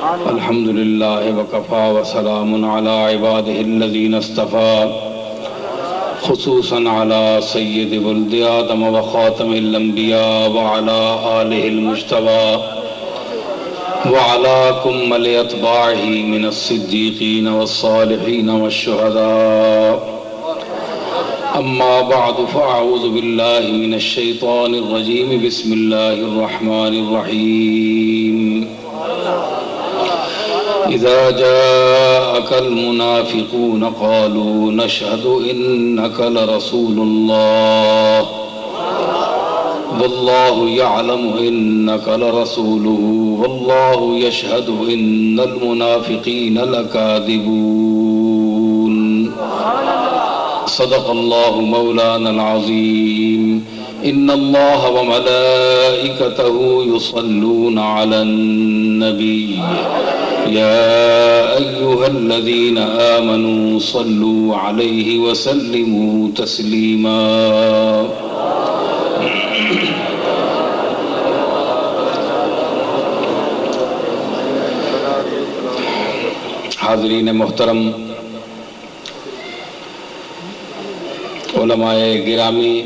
الحمد لله وكفى وسلام على عباده الذين اصطفى خصوصا على سيد ولد آدم وخاتم الأنبياء وعلى آله المجتبى وعلى كمل أتباعه من الصديقين والصالحين والشهداء. أما بعد فأعوذ بالله من الشيطان الرجيم. بسم الله الرحمن الرحيم. إذا جاءك المنافقون قالوا نشهد إنك لرسول الله والله يعلم إنك لرسوله والله يشهد إن المنافقين لكاذبون. صدق الله مولانا العظيم. إن الله وملائكته يصلون على النبي يا أيها الذين آمنوا صلوا عليه وسلموا تسليما. حاضرین محترم، علماء گرامی،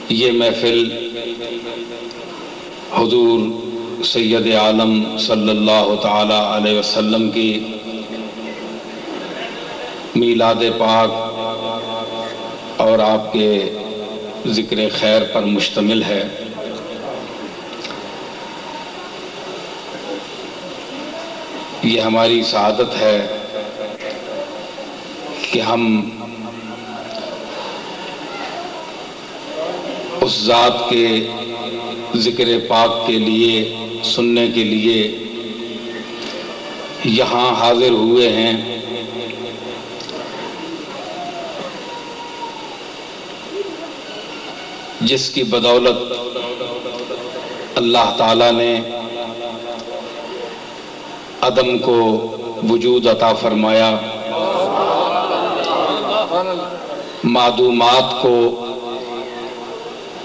یہ محفل حضور سید عالم صلی اللہ تعالی علیہ وسلم کی میلاد پاک اور آپ کے ذکر خیر پر مشتمل ہے۔ یہ ہماری سعادت ہے کہ ہم اس ذات کے ذکر پاک کے لیے سننے کے لیے یہاں حاضر ہوئے ہیں۔ جس کی بدولت اللہ تعالیٰ نے عدم کو وجود عطا فرمایا، معدومات کو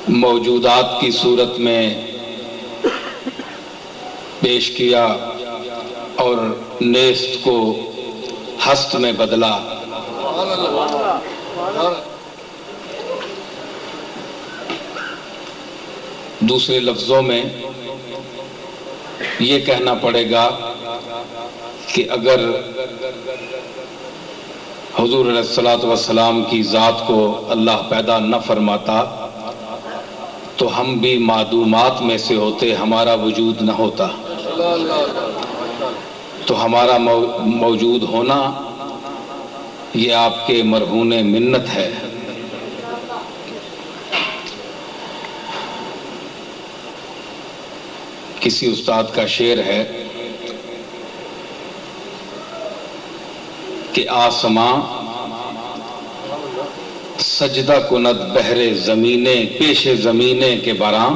موجودات کی صورت میں پیش کیا اور نیست کو ہست میں بدلا۔ دوسرے لفظوں میں یہ کہنا پڑے گا کہ اگر حضور علیہ الصلوۃ والسلام کی ذات کو اللہ پیدا نہ فرماتا تو ہم بھی معدومات میں سے ہوتے، ہمارا وجود نہ ہوتا۔ تو ہمارا موجود ہونا یہ آپ کے مرہون منت ہے۔ کسی استاد کا شعر ہے کہ آسماں سجدہ کند بہر زمینے پیش زمینے کے براں،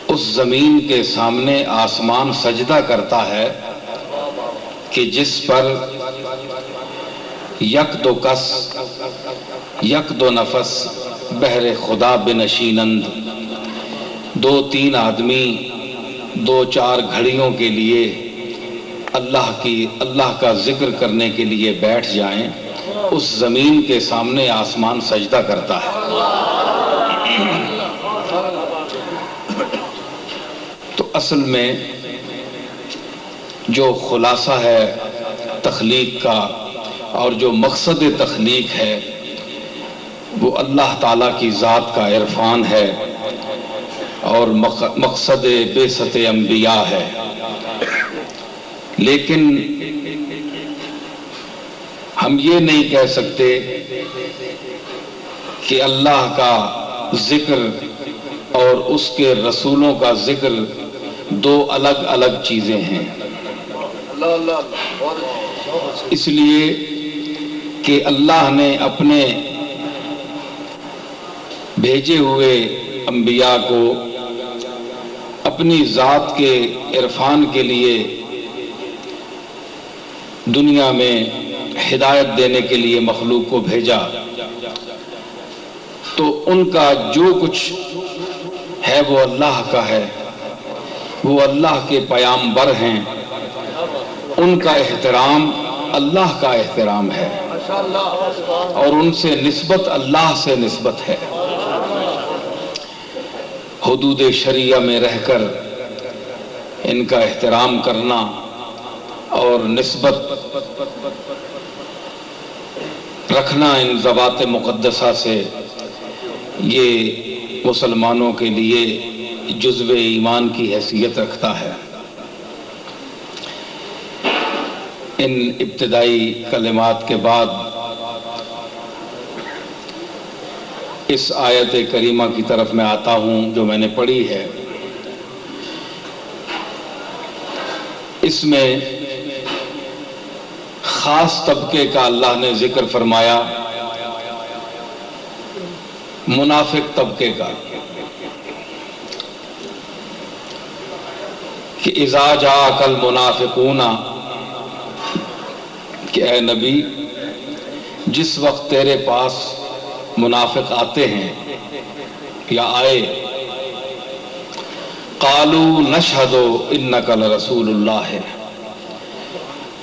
اس زمین کے سامنے آسمان سجدہ کرتا ہے کہ جس پر یک دو کس یک دو نفس بہر خدا بنشینند، دو تین آدمی دو چار گھڑیوں کے لیے اللہ کا ذکر کرنے کے لیے بیٹھ جائیں، اس زمین کے سامنے آسمان سجدہ کرتا ہے۔ تو اصل میں جو خلاصہ ہے تخلیق کا اور جو مقصد تخلیق ہے وہ اللہ تعالیٰ کی ذات کا عرفان ہے اور مقصد بعثت انبیاء ہے۔ لیکن ہم یہ نہیں کہہ سکتے کہ اللہ کا ذکر اور اس کے رسولوں کا ذکر دو الگ الگ چیزیں ہیں، اس لیے کہ اللہ نے اپنے بھیجے ہوئے انبیاء کو اپنی ذات کے عرفان کے لیے دنیا میں ہدایت دینے کے لیے مخلوق کو بھیجا، تو ان کا جو کچھ ہے وہ اللہ کا ہے، وہ اللہ کے پیامبر ہیں، ان کا احترام اللہ کا احترام ہے اور ان سے نسبت اللہ سے نسبت ہے۔ حدود شریعہ میں رہ کر ان کا احترام کرنا اور نسبت رکھنا ان ذوات مقدسہ سے، یہ مسلمانوں کے لیے جزو ایمان کی حیثیت رکھتا ہے۔ ان ابتدائی کلمات کے بعد اس آیت کریمہ کی طرف میں آتا ہوں جو میں نے پڑھی ہے۔ اس میں خاص طبقے کا اللہ نے ذکر فرمایا، منافق طبقے کا، کہ اذا جاءک المنافقون، کہ اے نبی جس وقت تیرے پاس منافق آتے ہیں یا آئے، قالوا نشہد انک لرسول اللہ،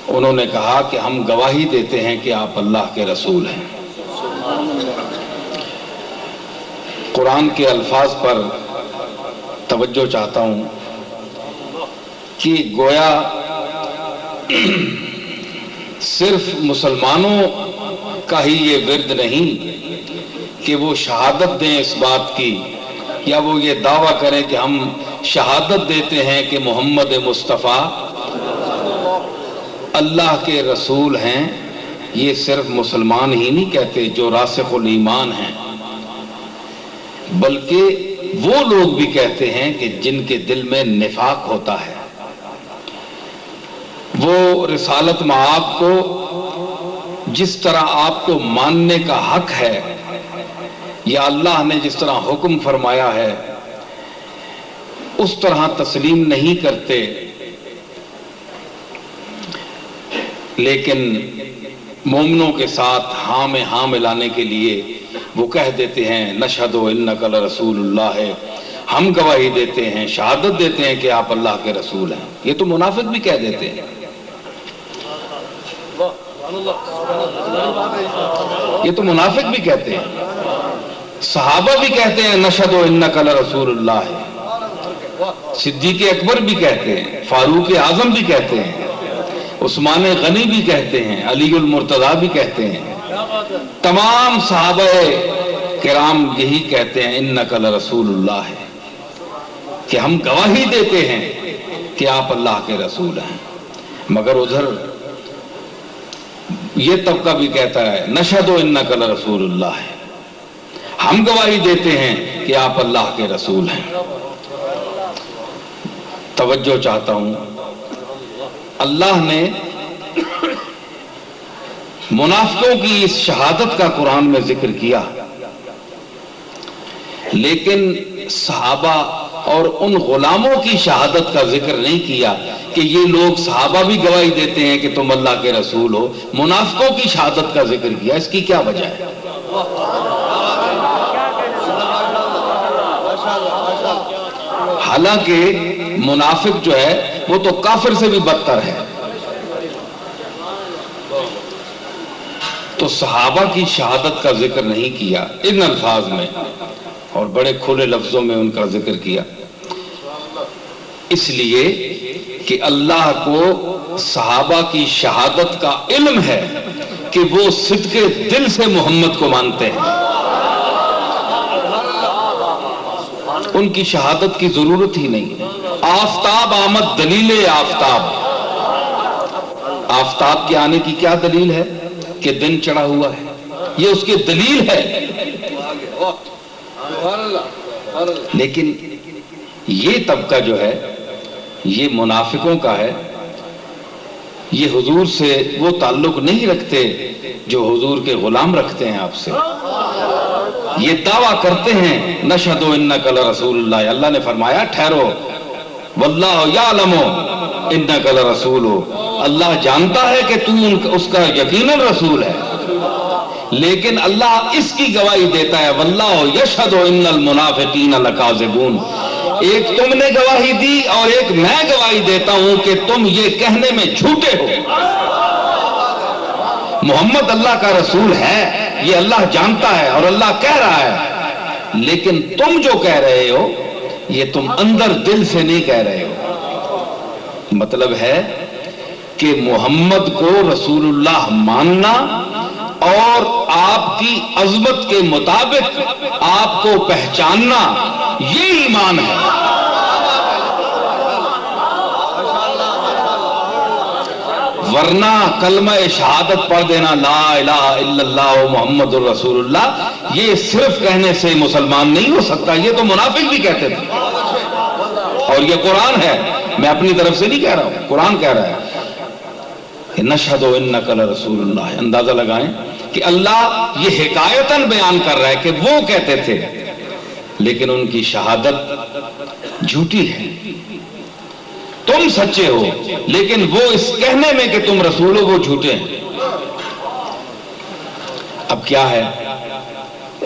انہوں نے کہا کہ ہم گواہی دیتے ہیں کہ آپ اللہ کے رسول ہیں۔ قرآن کے الفاظ پر توجہ چاہتا ہوں کہ گویا صرف مسلمانوں کا ہی یہ ورد نہیں کہ وہ شہادت دیں اس بات کی، یا وہ یہ دعویٰ کریں کہ ہم شہادت دیتے ہیں کہ محمد مصطفیٰ اللہ کے رسول ہیں۔ یہ صرف مسلمان ہی نہیں کہتے جو راسخ الایمان ہیں، بلکہ وہ لوگ بھی کہتے ہیں کہ جن کے دل میں نفاق ہوتا ہے، وہ رسالت مآب کو جس طرح آپ کو ماننے کا حق ہے یا اللہ نے جس طرح حکم فرمایا ہے اس طرح تسلیم نہیں کرتے، لیکن مومنوں کے ساتھ ہاں میں ہاں ملانے کے لیے وہ کہہ دیتے ہیں نشہد انک لرسول اللہ، ہم گواہی دیتے ہیں، شہادت دیتے ہیں کہ آپ اللہ کے رسول ہیں۔ یہ تو منافق بھی کہہ دیتے ہیں، یہ تو منافق بھی کہتے ہیں، صحابہ بھی کہتے ہیں نشہد انک لرسول اللہ، صدیق اکبر بھی کہتے ہیں، فاروق اعظم بھی کہتے ہیں، عثمان غنی بھی کہتے ہیں، علی المرتضیٰ بھی کہتے ہیں، تمام صحابہ کرام یہی کہتے ہیں انک لرسول اللہ ہے، کہ ہم گواہی دیتے ہیں کہ آپ اللہ کے رسول ہیں۔ مگر ادھر یہ طبقہ بھی کہتا ہے نشہد انک لرسول اللہ ہے، ہم گواہی دیتے ہیں کہ آپ اللہ کے رسول ہیں۔ توجہ چاہتا ہوں، اللہ نے منافقوں کی اس شہادت کا قرآن میں ذکر کیا، لیکن صحابہ اور ان غلاموں کی شہادت کا ذکر نہیں کیا کہ یہ لوگ صحابہ بھی گواہی دیتے ہیں کہ تم اللہ کے رسول ہو، منافقوں کی شہادت کا ذکر کیا۔ اس کی کیا وجہ ہے؟ حالانکہ منافق جو ہے وہ تو کافر سے بھی بدتر ہے، تو صحابہ کی شہادت کا ذکر نہیں کیا ان الفاظ میں، اور بڑے کھلے لفظوں میں ان کا ذکر کیا، اس لیے کہ اللہ کو صحابہ کی شہادت کا علم ہے کہ وہ صدق دل سے محمد کو مانتے ہیں، ان کی شہادت کی ضرورت ہی نہیں ہے۔ آفتاب آمد دلیل آفتاب، آفتاب کے آنے کی کیا دلیل ہے؟ کہ دن چڑھا ہوا ہے، یہ اس کی دلیل ہے۔ لیکن یہ طبقہ جو ہے یہ منافقوں کا ہے، یہ حضور سے وہ تعلق نہیں رکھتے جو حضور کے غلام رکھتے ہیں آپ سے، یہ دعویٰ کرتے ہیں نشہد انک لرسول اللہ۔ اللہ نے فرمایا ٹھہرو، واللہ یعلم انک لرسول، اللہ جانتا ہے کہ تو اس کا یقیناً رسول ہے، لیکن اللہ اس کی گواہی دیتا ہے واللہ یشہد ان المنافقین لکاذبون، ایک تم نے گواہی دی اور ایک میں گواہی دیتا ہوں کہ تم یہ کہنے میں جھوٹے ہو۔ محمد اللہ کا رسول ہے، یہ اللہ جانتا ہے اور اللہ کہہ رہا ہے، لیکن تم جو کہہ رہے ہو یہ تم اندر دل سے نہیں کہہ رہے ہو۔ مطلب ہے کہ محمد کو رسول اللہ ماننا اور آپ کی عظمت کے مطابق آپ کو پہچاننا، یہ ایمان ہے۔ ورنہ کلمہ شہادت پڑھ دینا لا الہ الا اللہ محمد الرسول اللہ، یہ صرف کہنے سے مسلمان نہیں ہو سکتا، یہ تو منافق بھی کہتے تھے۔ اور یہ قرآن ہے، میں اپنی طرف سے نہیں کہہ رہا ہوں، قرآن کہہ رہا ہے کہ نشہد انک لرسول اللہ۔ اندازہ لگائیں کہ اللہ یہ حکایتاً بیان کر رہا ہے کہ وہ کہتے تھے، لیکن ان کی شہادت جھوٹی ہے۔ تم سچے ہو لیکن وہ اس کہنے میں کہ تم رسول ہو وہ جھوٹے ہیں۔ اب کیا ہے،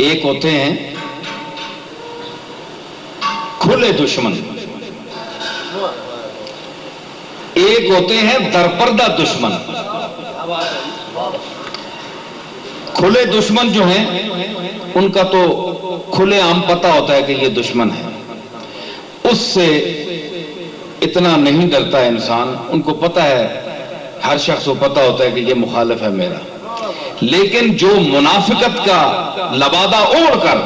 ایک ہوتے ہیں کھلے دشمن، ایک ہوتے ہیں درپردہ دشمن۔ کھلے دشمن جو ہیں ان کا تو کھلے عام پتہ ہوتا ہے کہ یہ دشمن ہے، اس سے اتنا نہیں ڈرتا ہے انسان، ان کو پتہ ہے، ہر شخص کو پتہ ہوتا ہے کہ یہ مخالف ہے میرا۔ لیکن جو منافقت کا لبادہ اوڑھ کر،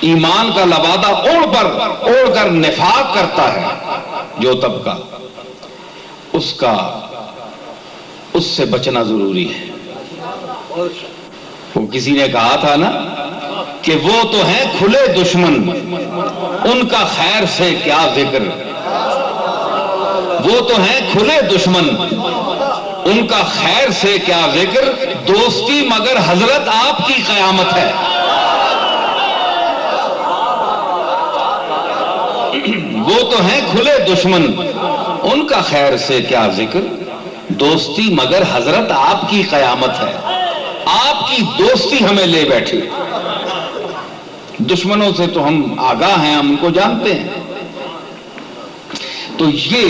ایمان کا لبادہ اوڑھ کر نفاق کرتا ہے جو طبقہ، اس سے بچنا ضروری ہے۔ وہ کسی نے کہا تھا نا کہ وہ تو ہیں کھلے دشمن، ان کا خیر سے کیا ذکر۔ وہ تو ہیں کھلے دشمن، ان کا خیر سے کیا ذکر، دوستی مگر حضرت آپ کی قیامت ہے۔ وہ تو ہیں کھلے دشمن، ان کا خیر سے کیا ذکر، دوستی مگر حضرت آپ کی قیامت ہے۔ آپ کی دوستی ہمیں لے بیٹھی، دشمنوں سے تو ہم آگاہ ہیں، ہم ان کو جانتے ہیں۔ تو یہ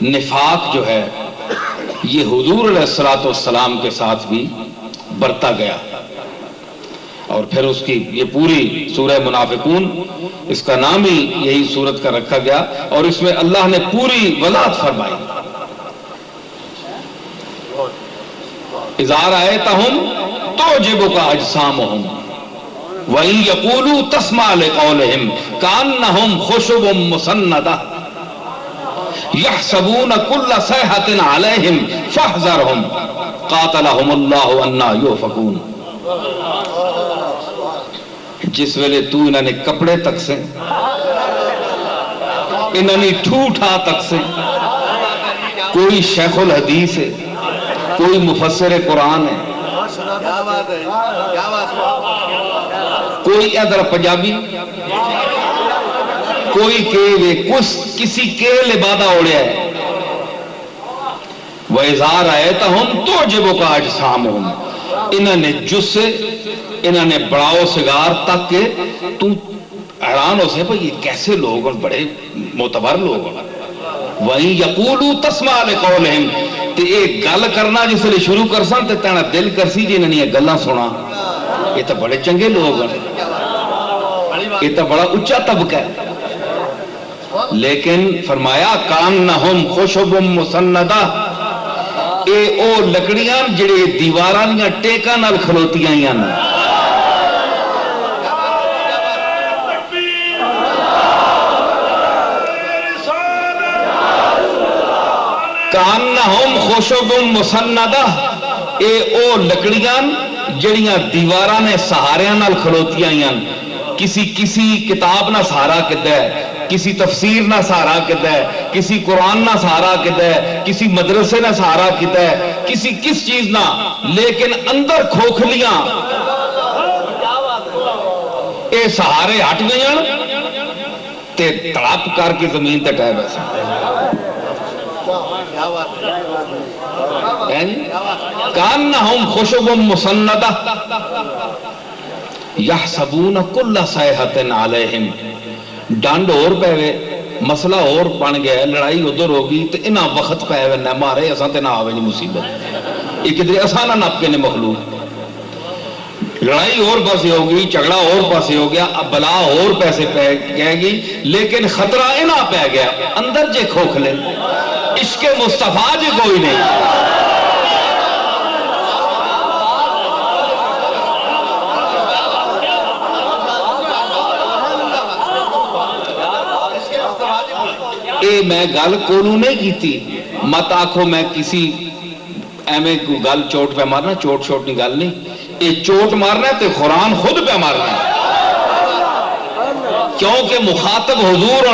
نفاق جو ہے یہ حضور علیہ الصلوۃ والسلام کے ساتھ بھی برتا گیا، اور پھر اس کی یہ پوری سورہ منافقون، اس کا نام ہی یہی سورت کا رکھا گیا، اور اس میں اللہ نے پوری وضاحت فرمائی۔ اذا رأیتہم تعجبک اجسامہم وَإِن يَقُولُوا تَسْمَعْ لِقَوْلِهِمْ كَأَنَّهُمْ خُشُبٌ مُّسَنَّدَةٌ يَحْسَبُونَ كُلَّ صَيْحَةٍ عَلَيْهِمْ فَاحْذَرْهُمْ قَاتَلَهُمُ اللَّهُ أَنَّىٰ يُؤْفَكُونَ۔ جس ویلے تو انہوں نے کپڑے تک سے، انہوں نے ٹھوٹا تک سے، کوئی شیخ الحدیث ہے، کوئی مفسر قرآن ہے، کوئی ادھر پنجابی، کوئی کسی کے لبادہ اوڑیا ہے۔ وَإِذَا رَأَيْتَهُمْ تُعْجِبُكَ أَجْسَامُهُمْ، انہوں نے جسے، انہوں نے بڑاؤ سگار تک کے تو حیران ہو سے بھئی یہ کیسے لوگ ہیں، بڑے معتبر لوگ ہیں۔ وَإِن يَقُولُوا تَسْمَعْ لِقَوْلِهِمْ، تے ایک گل کرنا جس لئے شروع کرساں تے تینا دل کرسی جی انہوں نے یہ گلہ سنا، یہ تو بڑے چنگے لوگ ہیں، یہ تو بڑا اچھا طبقہ ہے۔ لیکن فرمایا کانہم خشب مسندہ، اے او لکڑیاں جڑے دیواراں یا ٹیکاں نال کھلوتیاں یا نا۔ کانہم خشب مسندہ، اے او لکڑیاں جڑیاں دیواراں نے سہاریاں نال کھلوتیاں یا، کسی کتاب نہ سہارا کدہ ہے، کسی تفسیر نہ سہارا کدہ ہے، کسی قرآن نہ سہارا کدہ ہے، کسی مدرسے نہ سہارا کدہ ہے، کسی کس چیز نہ، لیکن اندر کھوکھلیاں اے سہارے ہٹ گئیں تے تڑپ کر کے زمین تے ٹہ بیسے۔ کانہم خشب مسندہ یحسبون کل صیحۃ علیہم، ڈنڈ اور پے وے مسئلہ اور بن گیا لڑائی ادھر ہوگی تو انہاں وقت پے وے نہ مارے اساں تے نہ آوے نہیں مصیبت یہ کدھر اساں نہ نپ کے نے مخلوق لڑائی اور پاسے ہوگی جھگڑا اور پاسے ہو گیا اب بلا اور پیسے پہ گئے گی لیکن خطرہ انہاں پہ گیا اندر جے کھوکھلے عشق مصطفیٰ جے کوئی نہیں اے میں گل کونوں نہیں کیتی مت آکھو میں کسی ایمیں کو گل چوٹ پہ مارنا چوٹ نہیں گل نہیں اے چوٹ مارنا ہے تو قرآن خود پہ مارنا ہے کیونکہ مخاطب حضور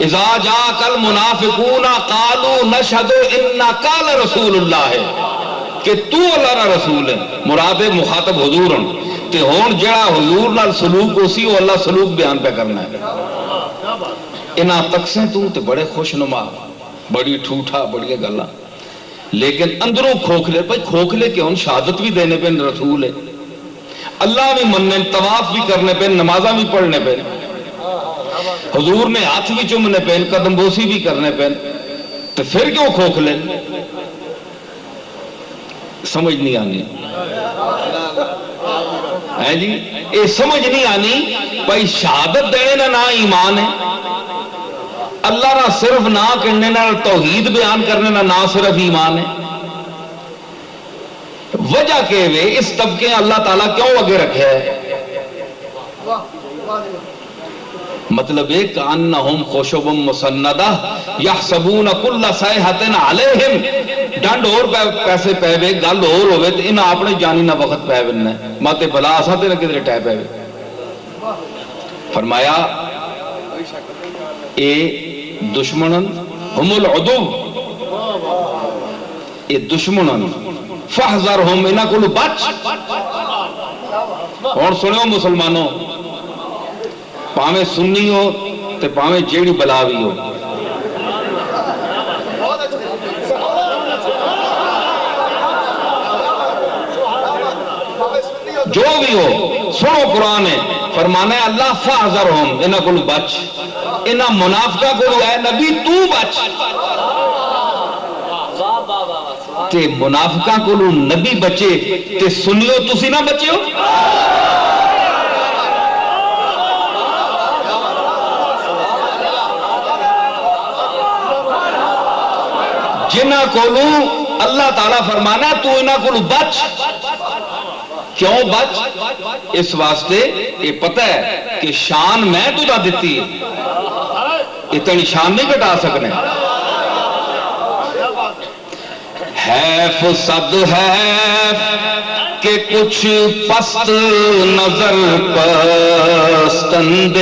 اذا جاءک المنافقون قالوا نشهد انک لرسول اللہ ہے کہ تو اللہ را رسول ہے مراد مخاطب حضور تے ہون جڑا حضور نال سلوک اسی وہ اللہ سلوک بیان پہ کرنا ہے انہاں تقسیں تو تے بڑے خوش نما بڑی ٹھوٹا بڑی گلاں لیکن اندروں کھوکھلے بھائی کھوکھلے کیوں شہادت بھی دینے پہ رسول ہے اللہ بھی مننے طواف بھی کرنے پہ نمازاں بھی پڑھنے پہ حضور نے ہاتھ بھی چومنے پہ قدم بوسی بھی کرنے پہ تو پھر کیوں کھوکھلے سمجھ نہیں آنی ہے جی یہ سمجھ نہیں آنی بھائی شہادت دینے نہ ایمان ہے اللہ نہ صرف نہ کرنے نہ توحید بیان کرنے نہ صرف ایمان ہے وجہ کہ وے اس طبقے اللہ تعالیٰ کیوں اگے رکھے ہے مطلب ایک انہم خشب مسندہ یحسبون کل صیحۃ علیہم ڈنڈ اور پیسے پے وے گل اور ہوئے تو انہاں اپنے جانی نہ وقت پے وے ماتے بلا اساں تے نہ کدھر ٹے پے وے فرمایا اے دشمنن ہم العدو اے دشمنن فاحذرہم انہاں کو بچ اور سنو مسلمانوں پاویں سنی ہو تے پاویں جیڑی بلا بھی ہو جو بھی ہو سنو قرآن ہے فرمانا ہے اللہ فاحذرہم انہاں کو بچ انہاں منافقہ کو ہے نبی تو بچ تے منافقہ کو نبی بچے تے سنیو تسی نہ بچے ہو جنہ کو اللہ تعالیٰ فرمانا تو انہاں کو بچ کیوں بچ اس واسطے یہ پتہ ہے کہ شان میں تو دا دیتی ہے اتنی شان نہیں گھٹا سکنے حیف صد حیف کہ کچھ پست نظر پست اندیش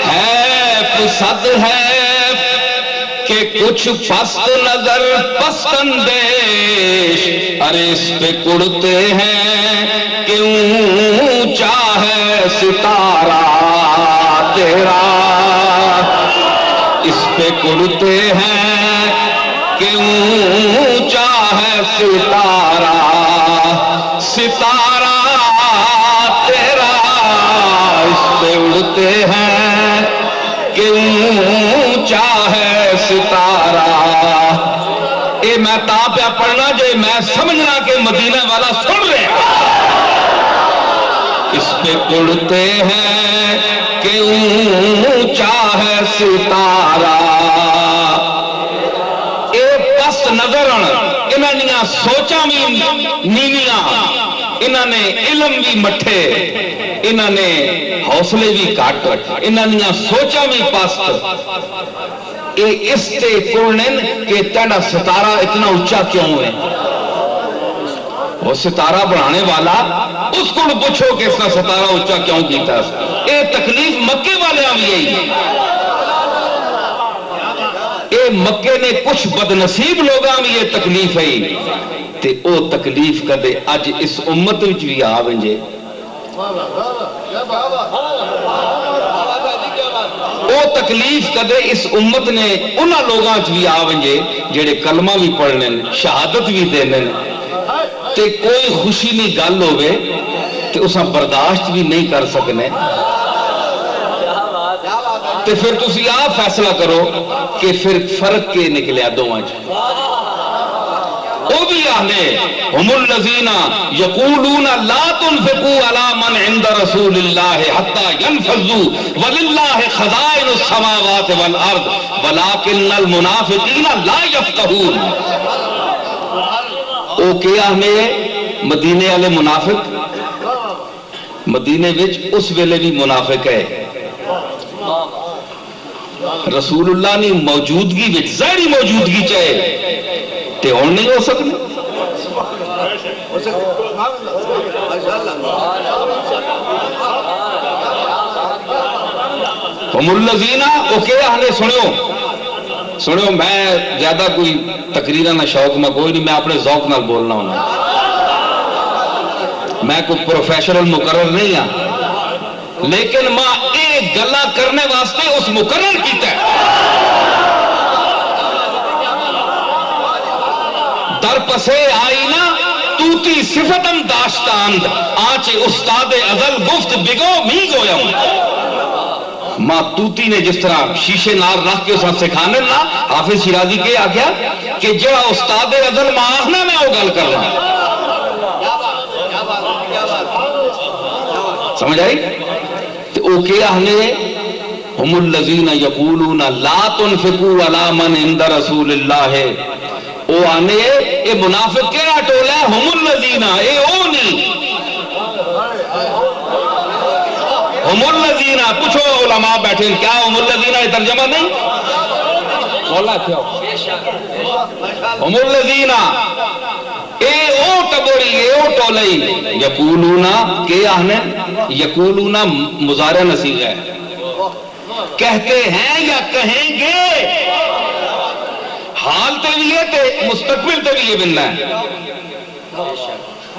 حیف صد حیف کہ کچھ پست نظر پست اندیش ارے اس پہ کڑتے ہیں کہ اونچا ہے ستارہ تیرا اس پہ کڑتے ہیں کہ اونچا ہے ستارہ ستارہ تیرا اس پہ اڑتے ہیں کہ اونچا ہے ستارہ اے میں تا پہ پڑھنا جو میں سمجھنا کہ مدینہ والا سن رہے اس پہ اڑتے ہیں کہ اونچا ہے ستارہ اے پس نظر انہاں نیاں سوچاں بھی نیویاں انہاں نے علم بھی مٹھے انہاں نے حوصلے بھی کٹ انہاں نیاں سوچاں بھی پست اے اس تے کڑنن کہ تیرا ستارہ اتنا اونچا کیوں ہے وہ ستارہ بڑھانے والا اس کو پوچھو کہ اس کا ستارہ اونچا کیوں کیتا ہے اے تکلیف مکے والے بھی یہی اے مکے نے کچھ بدنصیب لوگاں بھی یہ تکلیف ہے تے او تکلیف کدے اج اس امت وچ بھی آ ونجے او تکلیف کدے اس امت نے انہاں لوگاں وچ بھی آ ونجے جڑے کلمہ بھی پڑھنے شہادت بھی دینے تے کوئی خوشی نہیں گل ہوئے تو اساں برداشت بھی نہیں کر سکنے، تو پھر تسی آپ فیصلہ کرو کہ پھر فرق کے نکلیا دونوں وہ بھی آنے ہم الذین یقولون لا تنفقوا علی من عند رسول اللہ حتی ینفضوا وللہ خزائن السماوات والارض ولکن المنافقین لا یفقہون۔ او کیا آنے مدینے والے منافق، مدینے وچ اس ویلے بھی منافق ہے، رسول اللہ نے موجودگی وچ ظاہری موجودگی چاہے تے ہون نہیں ہو سکنے۔ ہم الذین او کیا آنے سنو میں زیادہ کوئی تقریرہ نہ شوق میں کوئی نہیں، میں اپنے ذوق نال بولنا ہونا، میں کوئی پروفیشنل مقرر نہیں ہاں، لیکن ماں ایک گلا کرنے واسطے اس مقرر کیتا ہے۔ در پسے آئی نا توتی صفتم داشتاند آنچے استاد ازل گفت بگو می گویم۔ ماں توتی نے جس طرح شیشے نار رکھ کے اساں سکھانے نا، حافظ شیرازی کے آگیا کہ جڑا استاد ازل ماہنا میں وہ گل کرنا، سمجھ آئی؟ تو او کیا ہنے ہم الذین یقولون لا تنفقوا علی من عند رسول اللہ، او آنے اے منافق کیڑا ٹولا ہے؟ ہم الذین، اے او نہیں، ہم الذین۔ پوچھو علماء بیٹھے کیا ہم الذین یہ ترجمہ نہیں؟ بولا کیا ہم الذین اے او ٹبوری، اے او ٹولئی، یقولون کہ آنے یقولون مضارع نصیغہ ہے، کہتے ہیں یا کہیں گے، حال تے بھی ہے تے مستقبل تے بھی یہ بننا ہے۔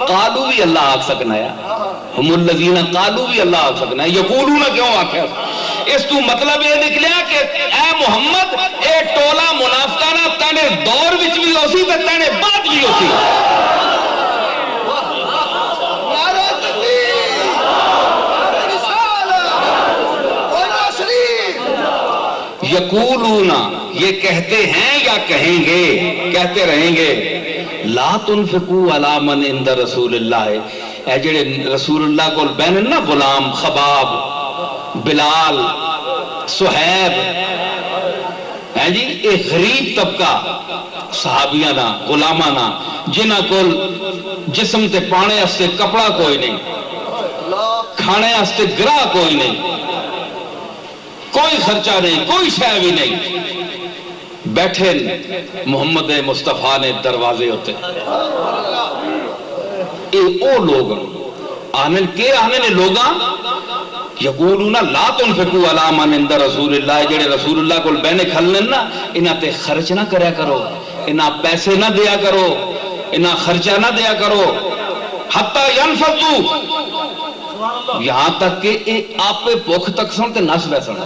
قالو بھی اللہ آکھ سکنا ہے، ہم الذین قالو بھی اللہ آکھ سکنا ہے، یقولون کیوں آکھا؟ اس تو مطلب یہ نکلیا کہ اے محمد اے ٹولا منافقانہ تینے دور وچ بھی ہو سی تے تینے بعد بھی ہو سی۔ یقولون یہ کہتے ہیں یا کہیں گے، کہتے رہیں گے، لا تنفقوا علی من عند رسول اللہ، اے جڑے رسول اللہ کو بہن نا غلام، خباب، بلال، صہیب، ہے جی اے غریب طبقہ صحابیاں نا، غلاماں نا، جنہاں کو جسم تے پانے استے کپڑا کوئی نہیں، کھانے استے گراہ کوئی نہیں، کوئی خرچہ نہیں، کوئی شے بھی نہیں، بیٹھے محمد مصطفیٰ نے دروازے ہوتے، اے او لوگ آنن کے آنے نے لوگاں یقولون لا تنفقوا علی من عند رسول اللہ، جڑے رسول اللہ کو بہنے کھلنے نا، انہاں تے خرچ نہ کریا کرو، انہاں پیسے نہ دیا کرو، انہاں خرچہ نہ دیا کرو، حتی ینفضوا، یہاں تک کہ آپ بھوک تک سن تے نس بیسن۔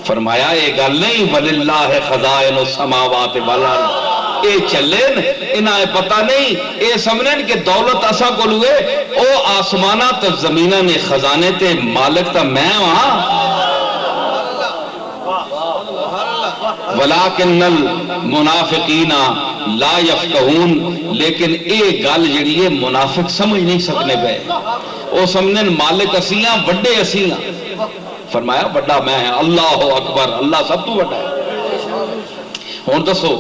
فرمایا یہ گل نہیں وَلِلَّهِ خَزَائِنُ السَّمَاوَاتِ وَالْأَرْضِ، اے چلیں انہیں پتہ نہیں، اے سمجھیں کہ دولت اسا کو لوے او آسمانہ تا زمینہ نے خزانے تے مالک تا میں وہاں، وَلَكِنَّ الْمُنَافِقِينَ لَا يَفْقَهُونَ، لیکن اے گل جڑی ہے منافق سمجھ نہیں سکنے پہ، او سمجھیں مالک اسیاں وڈے اسیاں، فرمایا بڑا میں ہے، اللہ اکبر، اللہ سب تو بڑا ہے۔ ہون دسو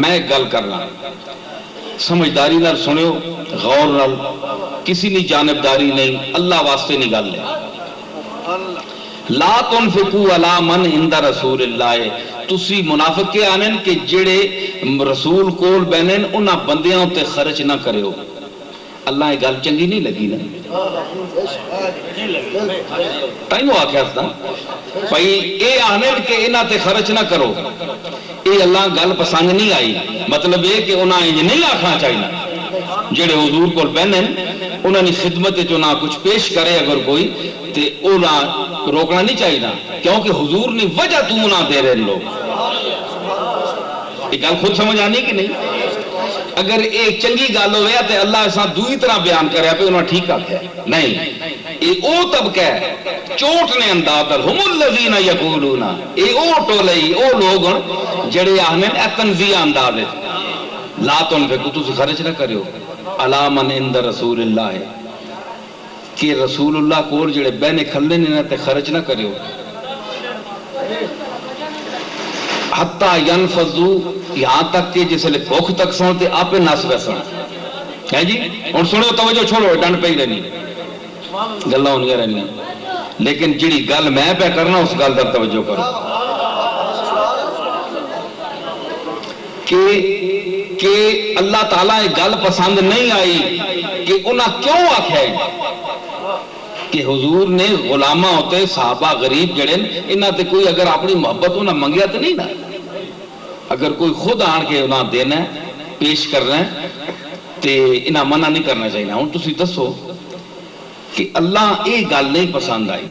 میں ایک گل کرنا، سمجھداری نال سنیو، غور نال، کسی نہیں جانبداری نہیں، اللہ واسطے نہیں گل لے۔ لا تنفقوا علی من عند رسول اللہ، تسی منافق کے آنن کہ جڑے رسول کول بہنن انہاں بندیاں تے خرچ نہ کریو۔ اللہ یہ گل چنگی نہیں لگی نا، تائیوں آکھیا تھا بھائی اے آنن کہ انہاں تے خرچ نہ کرو، اے اللہ گل پسند نہیں آئی، مطلب یہ کہ انہاں انج نہیں آکھنا چاہیے، جڑے حضور کول بہنن انہاں نے خدمت جو نہ کچھ پیش کرے اگر کوئی تے انہاں روکنا نہیں چاہیے، کیونکہ حضور نے وجہ تو نہ دے رہے لوگ۔ یہ گل خود سمجھ آنی کہ نہیں؟ اگر ایک چنگی گل ہوئے تو اللہ ایسا دوئی طرح بیان کریا پہ انہوں نے ٹھیک آکھا ہے نہیں، یہ او طبقہ ہے چوٹ نے انداز ہم الذین یقولون، یہ او ٹولئی او لوگ جڑے آہنے اے تنزیہ انداز ہے لا تنفقوا تسی خرچ نہ کریو علی من عند رسول اللہ ہے کہ رسول اللہ کول جڑے بہنے کھلے نے تے خرچ نہ کریو حتی ینفضوا یہاں تک کہ جس لئے بھوک تک سن تے آپ نس ویسن ہے جی اور سنو توجہ چھوڑو ڈنڈ پہ ہی رہنی گلہ ہونی رہنی لیکن جڑی گل میں پہ کرنا اس گل در توجہ کرو کہ اللہ تعالیٰ ایک گل پسند نہیں آئی کہ انہاں کیوں آکھے کہ حضور نے غلامہ ہوتے صحابہ غریب جڑے انہاں تے کوئی اگر اپنی محبت انہاں منگیا تو نہیں نا اگر کوئی خود آن کے انہاں دینا ہے پیش کرنا ہے تے انہاں منع نہیں کرنا چاہیے ہوں تسی دسو کہ اللہ یہ گل نہیں پسند آئی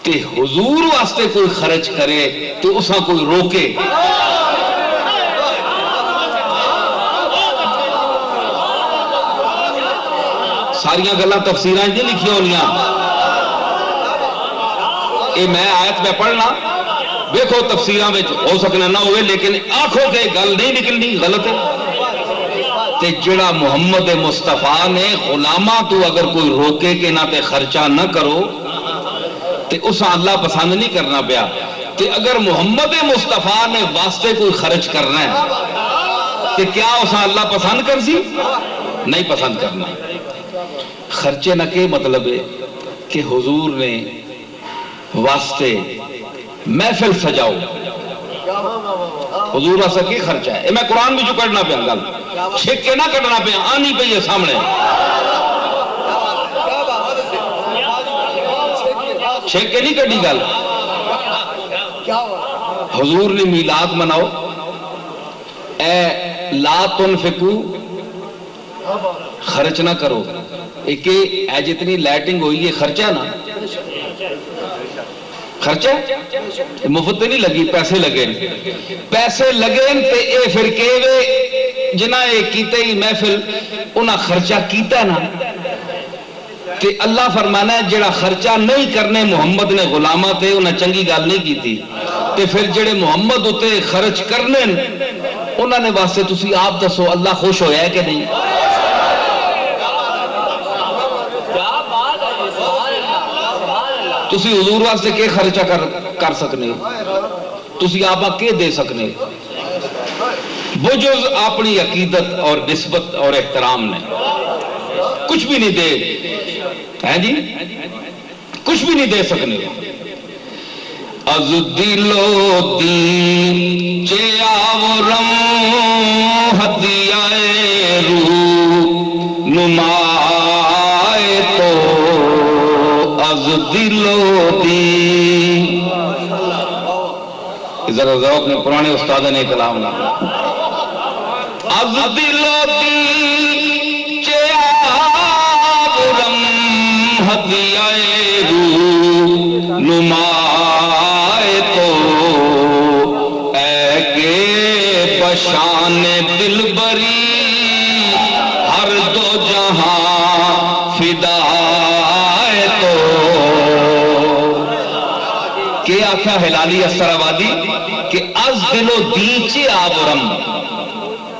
تے حضور واسطے کوئی خرچ کرے تو اساں کوئی روکے ساریاں گلاں تفسیراں نہیں لکھی ہونیاں اے میں آیت میں پڑھنا دیکھو تفسیراں وچ ہو سکنا نہ ہوئے لیکن آنکھوں کے گل نہیں نکلنی غلط ہے تے جڑا محمد مصطفیٰ نے غلامہ تو اگر کوئی روکے کہ نہ تے خرچہ نہ کرو تے اسا اللہ پسند نہیں کرنا پیا تے اگر محمد مصطفیٰ نے واسطے کوئی خرچ کرنا ہے تے کیا اسا اللہ پسند کر سی نہیں پسند کرنا خرچے نہ کے مطلب ہے کہ حضور نے واسطے محفل سجاؤ حضور واسطے کی خرچہ ہے میں قرآن بھی جو کرنا پیا گل چھکے نہ کٹنا پیا آنی پہ یہ سامنے چھکے نہیں کٹی گل حضور نے میلاد مناؤ اے لا تنفقوا خرچ نہ کرو ایک اے جتنی لائٹنگ ہوئی یہ خرچہ نا خرچہ مفت نہیں لگی پیسے لگے پیسے لگے تے اے پھر کہوے جنہ اے کیتے ہی محفل انہاں خرچہ کیتا نا تے اللہ فرمانا ہے جڑا خرچہ نہیں کرنے محمد نے غلامہ تے انہاں چنگی گل نہیں کیتی تے پھر جڑے محمد ہوتے خرچ کرنے انہاں نے واسطے تسی آپ دسو اللہ خوش ہویا ہے کہ نہیں تسی حضور واسطے کے خرچہ کر سکنے تسی آبا کے دے سکنے بجز اپنی عقیدت اور نسبت اور احترام نے کچھ بھی نہیں دے ہیں جی کچھ بھی نہیں دے سکنے از دلو دین چے آورم ہدیائے روح نمائے تو از دلو دی ذرا ذوق نے پرانے استاد نے کلام نہ از دلو دی چے آورم ہدیائے روح نمائے تو اے کے بشان دل بری ہر دو جہاں فدا کہ آخیا ہلالی اثر آبادی کہ از دل و دیچے آورم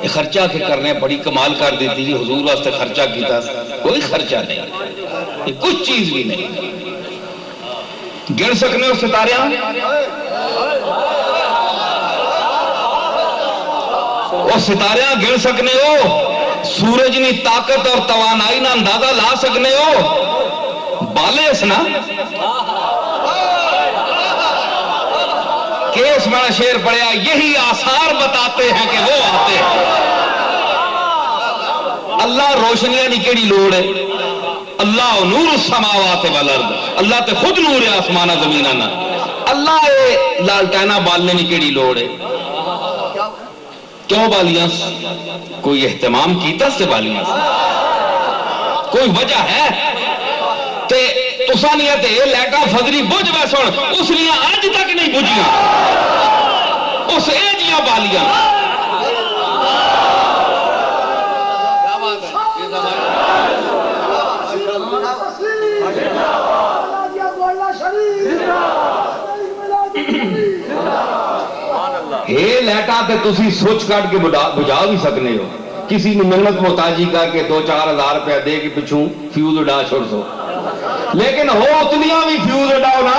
یہ خرچہ کے کرنے بڑی کمال کر دیتی جی حضور واسطے خرچہ کیتا کوئی خرچہ نہیں یہ کچھ چیز بھی نہیں گن سکنے ہو ستاریاں وہ ستاریاں گن سکنے ہو سورج نی طاقت اور توانائی نہ اندازہ لا سکنے ہو بالے اسنا کیس میں شیر پڑھیا یہی آثار بتاتے ہیں کہ وہ آتے ہیں اللہ روشنیاں نہیں کیڑی لوڑ ہے اللہ نور السماوات والارض اللہ تے خود نور ہے آسمانہ زمینہ نا اللہ اے لالٹینہ بالنے نہیں کیڑی لوڑ ہے کیوں بالیاں کوئی اہتمام کیتا سے بالیاں کوئی وجہ ہے تے تسانیہ تے لیٹا فضری بجھ ویسن اس لیے آج تک نہیں بجھیاں اس ایجیاں بالیاں یہ لائٹاں تے تسی سوچ کٹ کے بجھا بھی سکنے ہو، کسی نے منت محتاجی کر کے 2-4 ہزار روپیہ دے کے پچھوں فیوز اڑا چھوڑ دو، لیکن ہو اتنیاں بھی فیوز اڑاؤ نا۔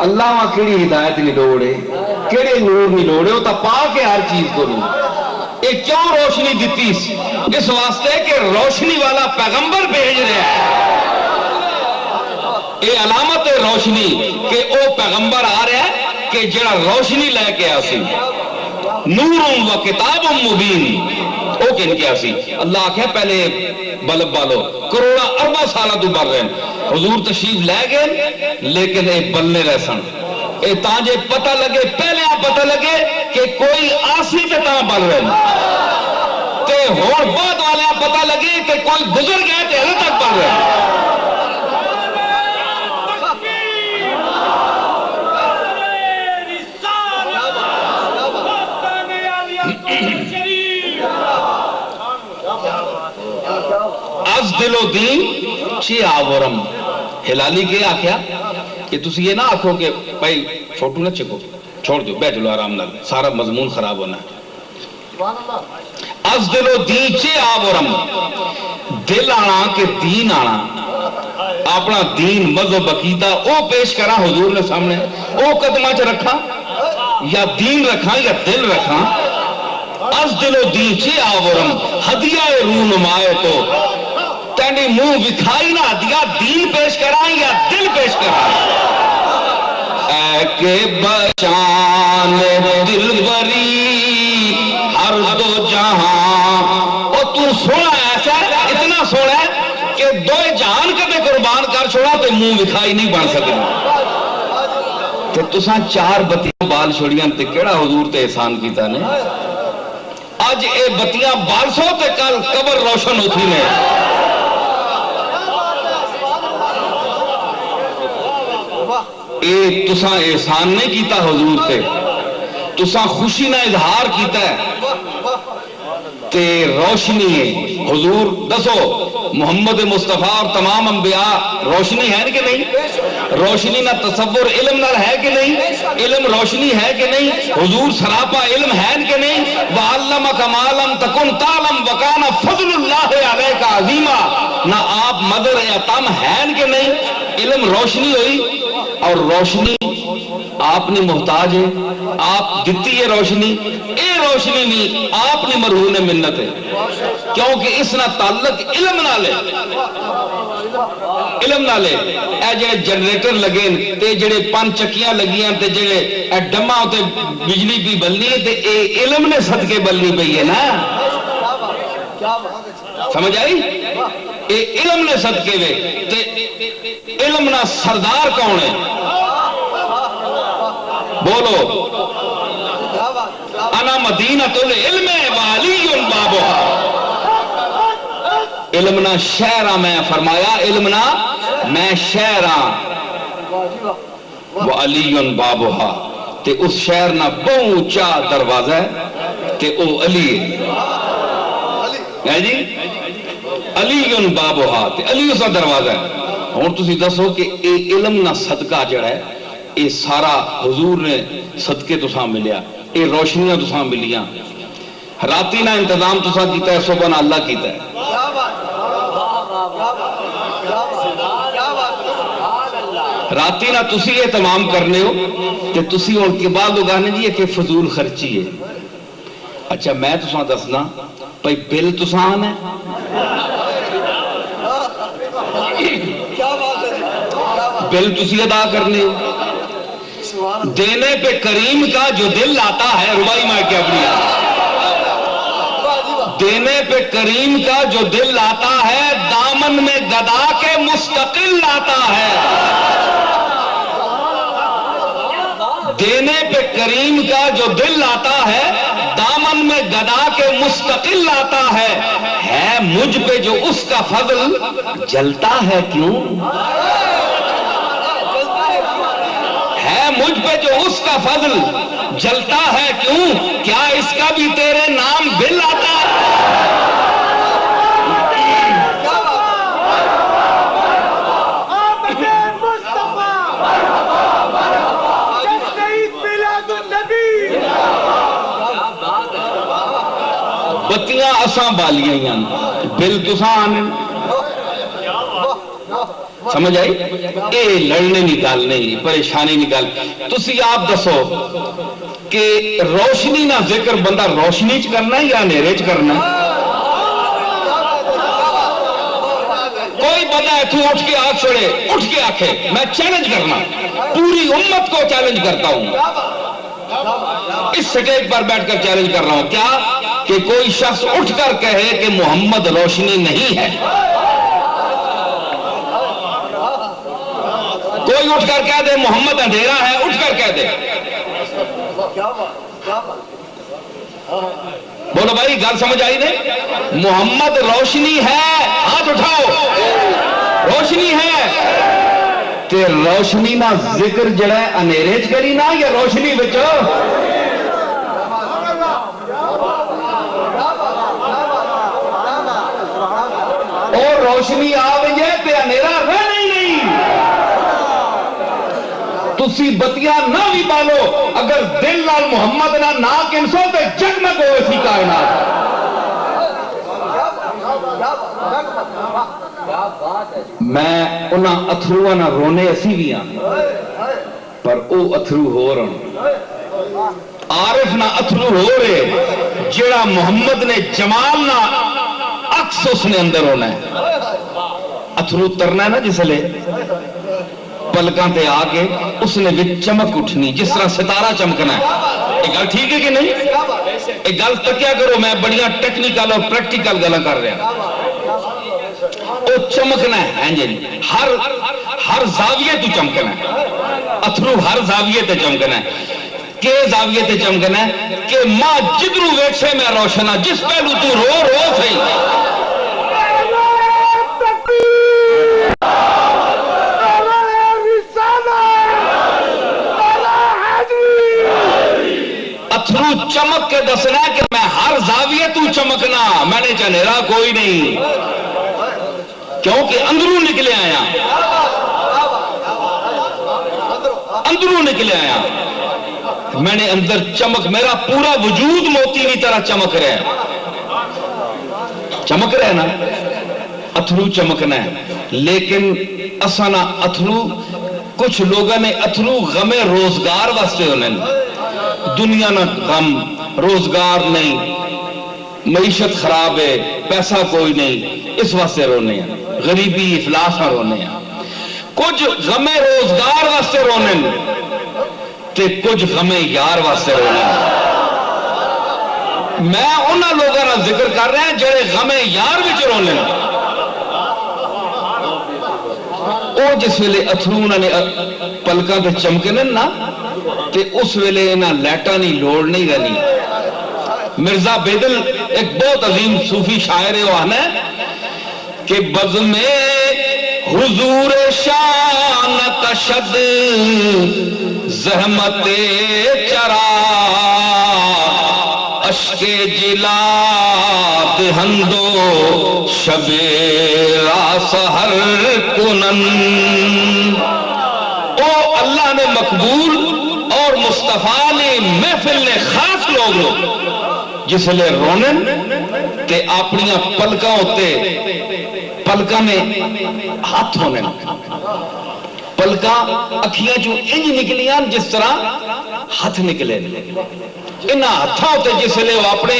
اللہ وہاں کیڑی ہدایت نہیں لوڑے، کیڑے نور نہیں لوڑے، وہ تو پا کے ہر چیز کو نہیں۔ یہ کیوں روشنی دیتی؟ اس واسطے کہ روشنی والا پیغمبر بھیج رہا ہے۔ یہ علامت ہے روشنی کہ وہ پیغمبر آ رہا ہے کہ جڑا روشنی لے کے آسی، نور و کتاب مبین، وہ کن کے آسی۔ اللہ آکھے پہلے بلب بالو کروڑا اربا سالہ تو بڑھ رہے ہیں، حضور تشریف لے گئے لیکن ایک بلنے رہ سن، اے تانجے پتہ لگے، پہلے آپ پتہ لگے کہ کوئی آسی تے تاں بل رہے ہیں، تے ہور بعد والے آپ پتہ لگے کہ کوئی گزر گئے تے ہلے تک بل رہے ہیں۔ از دل و دین چی آورم، ہلالی کے آکھیا کہ تسی یہ نہ آکھو کہ بھائی فوٹو نہ چکو، چھوڑ دو، بیٹھ لو آرام نال، سارا مضمون خراب ہونا ہے۔ از دل و دین چی آورم، دل آنا کہ دین آنا، اپنا دین مذہب عقیدہ او پیش کرا حضور نے سامنے، او قدمہ چ رکھا یا دین رکھا یا دل رکھا۔ از دل و دین چی آورم، ہدیہ رونمائے تو تینی منہ بکھائی نہ دیا، دین پیش کرائیں یا دل پیش کرائیں۔ اے کہ بچان دلبری ہر دو جہاں، اور تو سونا ایسا ہے، اتنا سونا ہے کہ دو جہان کبھی قربان کر چھوڑا تو منہ بکھائی نہیں بن سکے۔ کہ تساں 4 بتیاں بال چھوڑیاں تے کیڑا حضور تے احسان کیتا نے؟ آج اے بتیاں بال سو تے کل قبر روشن ہوتی نے۔ اے تساں احسان نہیں کیتا حضور تے، تساں خوشی نہ اظہار کیتا ہے تے روشنی ہے۔ حضور دسو محمد مصطفیٰ اور تمام انبیاء روشنی ہے کہ نہیں؟ روشنی نہ تصور علم نہ ہے کہ نہیں؟ علم روشنی ہے کہ نہیں؟ حضور سراپا علم ہے کہ نہیں؟ وَعَلَّمَكَ مَا لَمْ تَكُنْ تَعْلَمْ وَكَانَ فَضْلُ اللَّهِ عَلَيْكَ عَظِيمًا، نہ آپ مدر یا تم ہیں کہ نہیں؟ علم روشنی ہوئی، اور روشنی آپ نے محتاج ہے، آپ دیتی ہے روشنی، اے روشنی نہیں آپ نے مرہون منت ہے، کیونکہ اس نہ تعلق علم نہ لے، علم نہ لے۔ اے جڑے جنریٹر لگے تے جڑے 5 چکیاں لگیاں تے جڑے اے ڈمہ تے بجلی بھی بلنی ہے تے اے علم نے صدقے بلنی پئی ہے نا، سمجھ آئی؟ اے علم نے صدقے وے تے علم نہ سردار کون ہے؟ بولو انا مدینۃ العلم وعلی بابھا، علم نہ شہرہ میں فرمایا، علم نہ میں شہرہ وعلی بابھا، تے اس شہر نہ بہت اونچا دروازہ ہے تے او علی ہے جی، علی بابھا تے علی اس دروازہ ہے۔ اور تسی دسو کہ اے علم نہ صدقہ جڑا ہے اے سارا حضور نے صدقے تساں ملیا، اے روشنیاں تساں ملیاں، راتی نہ انتظام تساں کیتا ہے، صبح نہ اللہ کیتا ہے۔ راتی نہ تسی یہ تمام کرنے ہو کہ تسی ان کے بعد لوگ آنے جی کہ فضول خرچی ہے۔ اچھا میں تساں دسنا بھائی بل تساں آنا ہے، بل تسی ادا کرنے ہو، دینے پہ کریم کا جو دل آتا ہے، ربائی ماں کیا اپنی دینے پہ کریم کا جو دل آتا ہے، دامن میں گدا کے مستقل آتا ہے۔ دینے پہ کریم کا جو دل آتا ہے، دامن میں گدا کے مستقل آتا ہے مجھ پہ جو اس کا فضل جلتا ہے کیوں؟ ہے مجھ پہ جو اس کا فضل جلتا ہے کیوں؟ کیا اس کا بھی تیرے نام بل آتا ہے؟ بتیاں اساں بالیاں بل تساں آنے سمجھ آئی؟ اے لڑنے کی گل نہیں، پریشانی کی گل۔ تسی آپ دسو کہ روشنی نہ ذکر بندہ روشنی چ کرنا ہے یا اندھیرے چ کرنا ہے؟ کوئی بندہ اتوں اٹھ کے آ چھوڑے، اٹھ کے آکھے میں چیلنج کرنا، پوری امت کو چیلنج کرتا ہوں، اس سٹیج پر بیٹھ کر چیلنج کر رہا ہوں، کیا کہ کوئی شخص اٹھ کر کہے کہ محمد روشنی نہیں ہے۔ کوئی اٹھ کر کہہ دے محمد اندھیرا ہے، اٹھ کر کہہ دے۔ بولو بھائی گل سمجھ آئی نہیں؟ محمد روشنی ہے، ہاتھ اٹھاؤ، روشنی ہے تے روشنی نہ ذکر جڑا ہے اندھیرے چ کری نا یا روشنی وچ؟ اور روشنی آ گئی ہے تے اندھیرا رہنا ہی نہیں۔ تسی بتیاں نہ بھی بالو، اگر دل نال محمد نہ نا کنسو تے جگمگ ہوئے سی کائنات۔ میں انہاں اتھرواں نہ رونے اسی بھی ہاں، پر او اتھرو ہو رہا عارف نہ اتھرو ہو رہے جڑا محمد نے جمال نہ عکس اس نے اندر ہونا ہے۔ اتھرو ترنا ہے نا جس لے پلکاں تے آ کے اس نے بھی چمک اٹھنی جس طرح ستارہ چمکنا ہے۔ ایک گل ٹھیک ہے کہ نہیں؟ ایک گل تکیا کرو، میں بڑیاں ٹیکنیکل اور پریکٹیکل گلاں کر رہا او چمکنا ہے جی، ہر زاویے تو چمکنا ہے۔ اتھرو ہر زاویے تے چمکنا ہے۔ کہ زاویے تے چمکنا ہے کہ ماں جدرو ویکھے میں روشنا، جس پہلو تو رو رو تھی۔ اتھرو چمک کے دسنا کہ میں ہر زاویے تو چمکنا، میں نے چنیرا کوئی نہیں، کیونکہ اندروں نکلے آیا، اندروں نکلے آیا، میں نے اندر چمک، میرا پورا وجود موتی کی طرح چمک رہا ہے، چمک رہا ہے نا۔ اتھرو چمکنا ہے، لیکن اسانا اتھرو، کچھ لوگوں نے اتھرو غم روزگار واسطے ہونے، دنیا نہ غم، روزگار نہیں، معیشت خراب ہے، پیسہ کوئی نہیں، اس واسطے رونے ہیں، غریبی افلاس میں رونے ہیں۔ کچھ غم روزگار واسطے رونے تے کچھ غم یار واسطے رونے۔ میں انہاں لوگوں کا ذکر کر رہا ہیں جڑے غم یار وچ رونے، او جس ویلے اتھرو انہوں نے پلکاں تے چمکنے نا تے اس ویلے انہاں لیٹاں نہیں لوڑ نہیں رہنی۔ مرزا بیدل ایک بہت عظیم صوفی شاعر ہے، وہ آنا ہے کہ بزم حضور شان کشد زحمت چرا اشک جلا دہندو شب راس ہر کنن۔ او اللہ نے مقبول اور مصطفیٰ نے محفل نے خاص لوگ جس لئے رونن تے اپنیاں پلکاں ہوتے پلکاں میں ہاتھ ہونے، پلکاں اکھیاں جو انج نکلیاں جس طرح ہاتھ نکلے، انہاں ہاتھاں ہوتے جس لئے وہ اپنے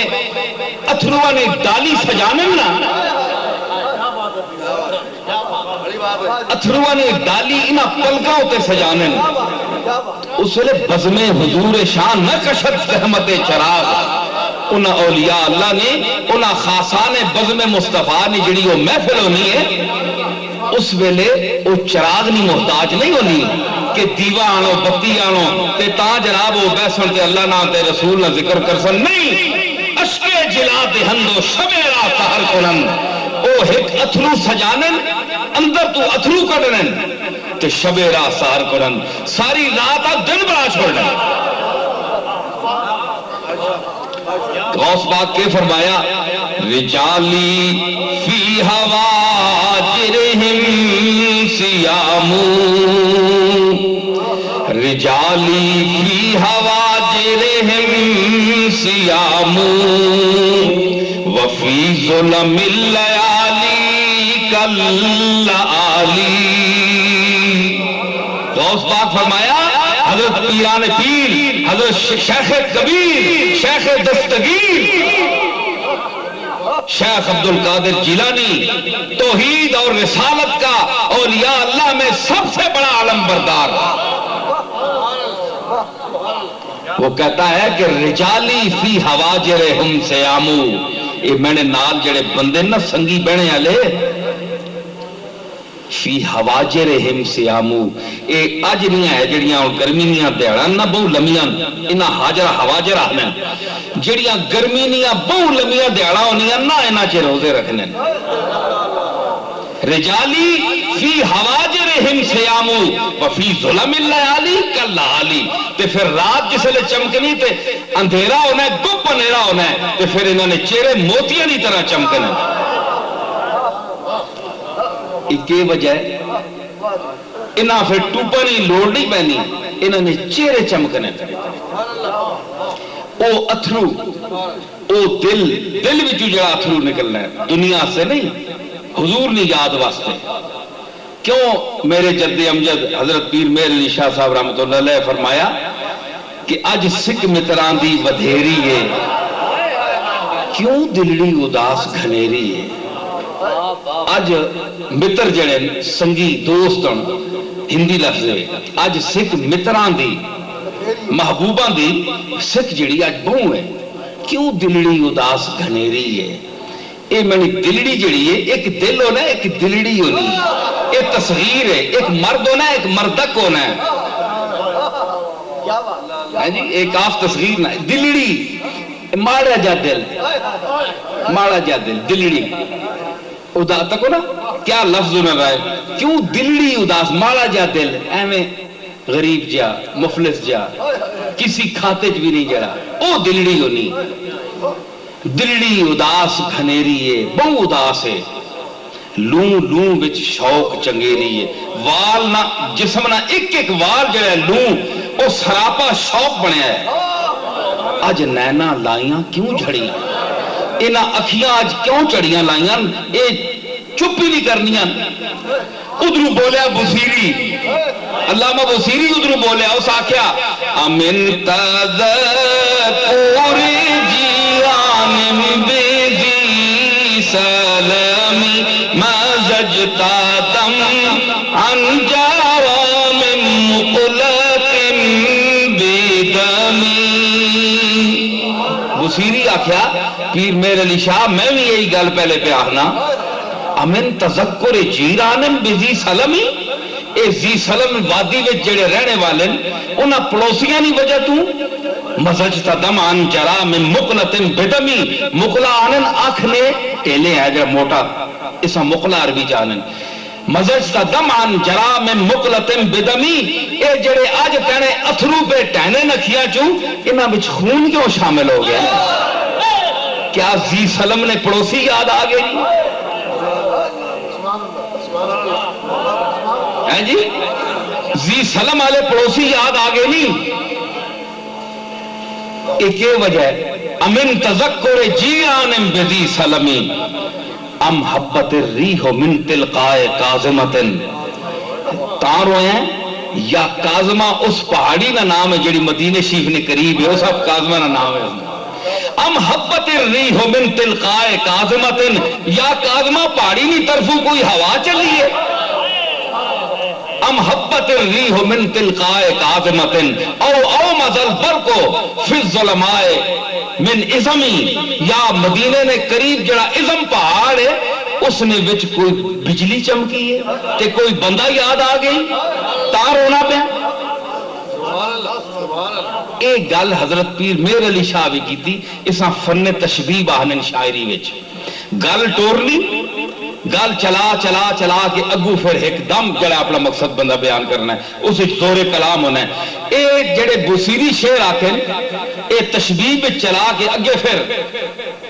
اتھرواں نے ڈالی سجانے نا، اتھرواں نے ڈالی انہاں پلکاں ہوتے سجانے، اس لئے بزم حضور شان نہ کشد زحمت چراغ۔ انہاں اولیاء اللہ نے، انہاں خاصان بزم مصطفیٰ نے جڑی وہ محفل ہونی ہے، اس ویلے وہ چراغ نہیں محتاج نہیں ہونی کہ دیوہ آنو بتی آنو تے تا جناب وہ بیسن تے اللہ نام تے رسول نہ ذکر کرسن، نہیں، اشک جلا دہندو شب رات سحر کنن۔ او ایک اتھرو سجانن، اندر تو اتھرو کڑنن تے شب رات سحر کنن، ساری رات آپ دن بڑا چھوڑنا۔ غوث پاک کے فرمایا رجالی فی حواجرہم سیامو، رجالی فی حواجرہم سیامو ظلم اللیالی کاللآلی. غوث پاک فرمایا حضرت پیران پیر، حضرت شیخ کبیر، شیخ دستگیر شیخ عبد القادر جیلانی توحید اور رسالت کا اولیاء اللہ میں سب سے بڑا علم بردار، وہ کہتا ہے کہ رجالی فی حواجرہم سیامو. یہ میں نے نال جڑے بندے نا سنگی بہنے والے فی حواجرہم سیامو، اے اج نہیں ہے جڑیاں گرمی نیاں دیہڑاں نہ بہو لمیاں انہاں حاجرہ حواجر آخنے، جڑیاں گرمی نیاں بہو لمیاں دیہڑاں ہونیاں نہ انہاں چ روزے رکھنے. رجالی فی حواجرہم سیامو وفی ظلم اللیالی کاللآلی. تے پھر رات جس لئے چمکنی تے اندھیرا ہونا ہے، گپ اندھیرا ہونا ہے، تے پھر انہوں نے چہرے موتیاں دی طرح چمکنے. ایک وجہ ہے انہاں پھر ٹوپا نہیں لوڑ نہیں پہنی، انہوں نے چہرے چمکنے. او اتھرو او دل وچوں جڑا اتھرو نکلنا ہے دنیا سے نہیں، حضور نے یاد واسطے. کیوں میرے جد امجد حضرت پیر مہر علی شاہ صاحب رحمۃ اللہ علیہ فرمایا کہ اج سکھ متران دی ودھیری ہے، کیوں دلڑی اداس گھنیری ہے. اج متر جڑے سنگی دوست ہندی لفظ ہے، اج سکھ متران دی محبوباں دی سکھ جڑی اج بہو ہے، کیوں دلڑی اداس گھنیری ہے. اے میں نے دلڑی جڑی ہے ایک دل ہونا ہے ایک دلڑی ہونی ہے، ایک تصغیر ہے، ایک مرد ہونا ہے ایک مردک ہونا ہے. جی ایک آف تصغیر نہ دلڑی ماڑا جا دل، ماڑا جا دل دلڑی اداس تک ہو نا کیا لفظ نہ رہا ہے، کیوں دلڑی اداس ماڑا جا دل ایویں غریب جا مفلس جا کسی کھاتے چ بھی نہیں جڑا، او دلڑی ہونی. دلڑی اداس گھنیری ہے، بہو اداس ہے، لوں لوں وچ شوق چنگیری ہے. وال نہ جسم نہ ایک ایک وال جڑا ہے لوں او سراپا شوق بنیا ہے. اج نینا لائیاں کیوں جھڑیاں، انہاں اکھیاں اج کیوں چڑیاں لائیاں، اے چپ ہی نہیں کرنیاں. ادھرو بولیا بصیری، علامہ بصیری ادھرو بولیا، اس آکھیا امن تذکر جیان بذی سلمی مزجتا دم عن جرام مقلق بدمی. بصیری آکھیا پیر مہر علی شاہ میں بھی یہی گل پہلے پہ آخنا، امن تذکر جیران بذی سلمی، اے زی سلم وادی وچ جڑے رہنے والے انہاں پڑوسیاں نہیں وجہ تو مزجتا دم عن جرام مقلق بدمی. مقلا آنن آنکھ نے ٹیلے ہے جڑا موٹا، اسا مقلا عربی جانن. مزجتا دم عن جرام مقلق بدمی، اے جڑے آج کہنے اتھرو پہ ٹہنے نکھیاں چوں انہاں بچ خون کیوں شامل ہو گیا؟ کیا زی سلم نے پڑوسی یاد آ گئی ہے جی؟ زی سلم والے پڑوسی یاد آ گئے نہیں. ایک وجہ ہے امن تذکر جیران بذی سلمی ام حبت الریح من تلقائے کاظمت. تارو ہیں یا کاظمہ اس پہاڑی نہ نام ہے جڑی مدینہ شریف نے قریب ہے، اس اب کاظمہ نہ نام ہے. ام حبت الریح من تلقائے کاظمت، یا کاظمہ پہاڑی نہیں طرفوں کوئی ہوا چلی ہے. ام حبت الریح من تلقائے کاظمت او مزل برقو فی الظلمائے من ازمی، یا مدینے نے قریب جڑا ازم پہاڑ ہے اس نے وچ کوئی بجلی چمکی ہے تے کوئی بندہ یاد آ گئی تار ہونا پہ. ایک گل حضرت پیر مہر علی شاہ بھی کی تھی، اساں فن تشبیہ باہنن شاعری وچ گل ٹورنی، گل چلا چلا چلا کے اگو پھر ایک دم جڑا اپنا مقصد بندہ بیان کرنا ہے اس دور کلام ہونا ہے. اے جڑے بصیری شعر آکھن اے تشبیہ میں چلا کے اگے پھر